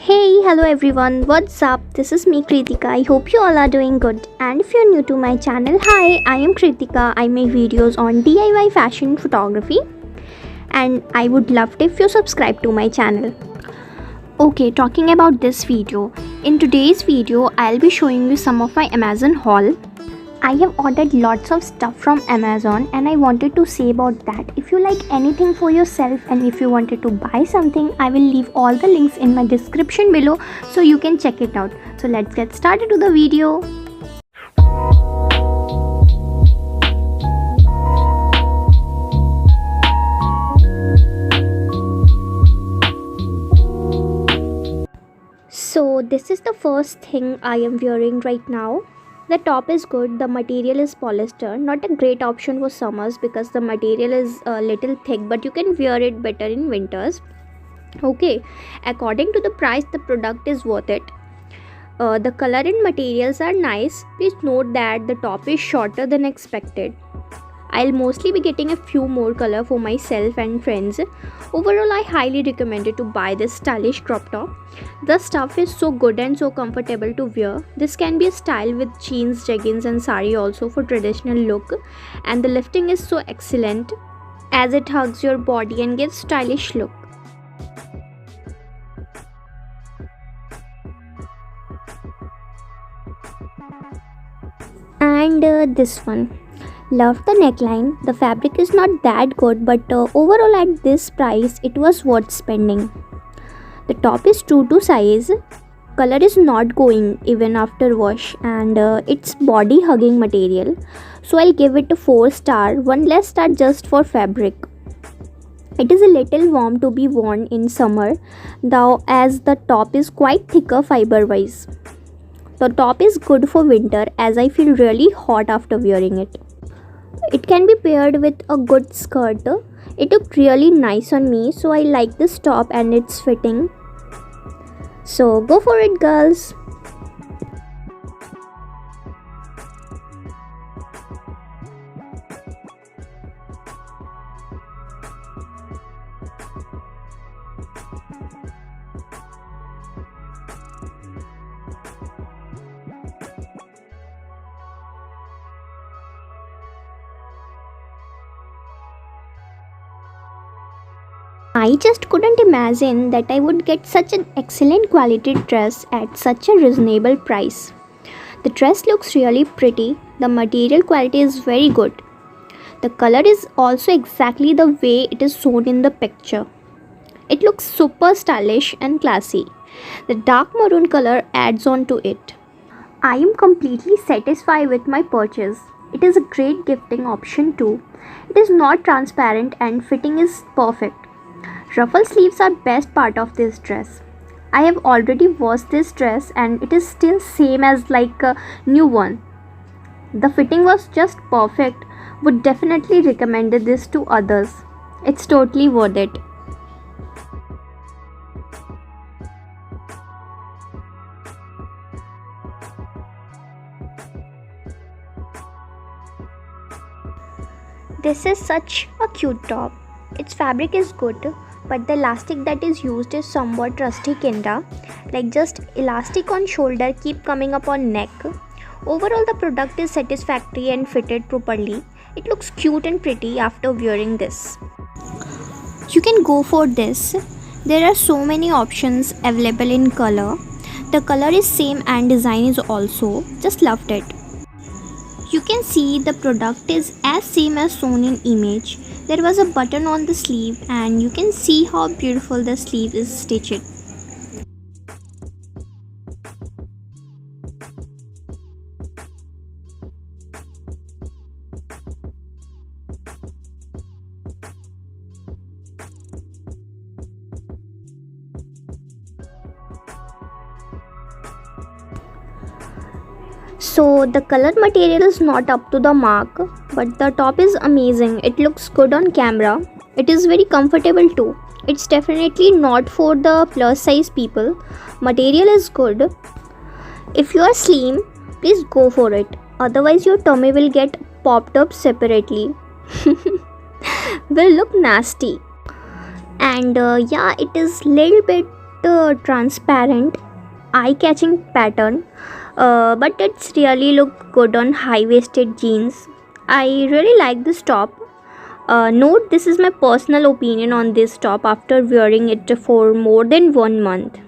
Hey, hello everyone, what's up? This is me Kritika. I hope you all are doing good. And if you're new to my channel, hi, I am Kritika. I make videos on DIY fashion photography and I would love it if you subscribe to my channel. Okay, talking about this video. In today's video, I'll be showing you some of my Amazon haul. I have ordered lots of stuff from Amazon and I wanted to say about that. If you like anything for yourself and if you wanted to buy something, I will leave all the links in my description below so you can check it out. So let's get started to the video. So this is the first thing I am wearing right now. The top is good, the material is polyester, not a great option for summers because the material is a little thick, but you can wear it better in winters. Okay, according to the price, the product is worth it. The color and materials are nice. Please note that the top is shorter than expected. I'll mostly be getting a few more color for myself and friends. Overall, I highly recommend it to buy this stylish crop top. The stuff is so good and so comfortable to wear. This can be a style with jeans, jeggings and sari also for traditional look. And the lifting is so excellent as it hugs your body and gives stylish look. And this one. Love the neckline. The fabric is not that good, but overall at this price it was worth spending. The top is true to size. Color is not going even after wash and it's body hugging material. So I'll give it a 4 star, 1 less star just for fabric. It is a little warm to be worn in summer, though as the top is quite thicker fiber wise. The top is good for winter as I feel really hot after wearing it. It can be paired with a good skirt. It looked really nice on me, so I like this top and its fitting. So go for it, girls. I just couldn't imagine that I would get such an excellent quality dress at such a reasonable price. The dress looks really pretty. The material quality is very good. The color is also exactly the way it is shown in the picture. It looks super stylish and classy. The dark maroon color adds on to it. I am completely satisfied with my purchase. It is a great gifting option too. It is not transparent and fitting is perfect. Ruffle sleeves are best part of this dress. I have already washed this dress and it is still same as like a new one. The fitting was just perfect. Would definitely recommend this to others. It's totally worth it. This is such a cute top. Its fabric is good, but the elastic that is used is somewhat rusty kinda, like just elastic on shoulder keep coming up on neck. Overall the product is satisfactory and fitted properly. It looks cute and pretty after wearing this. You can go for this. There are so many options available in color. The color is same and design is also. Just loved it. You can see the product is as same as shown in image. There was a button on the sleeve and you can see how beautiful the sleeve is stitched. So the color material is not up to the mark, but the top is amazing. It looks good on camera. It is very comfortable too. It's definitely not for the plus size people. Material is good. If you are slim, please go for it. Otherwise your tummy will get popped up separately. Will look nasty. And yeah, it is little bit transparent, eye-catching pattern, but it's really look good on high-waisted jeans. I really like this top. Note this is my personal opinion on this top after wearing it for more than 1 month.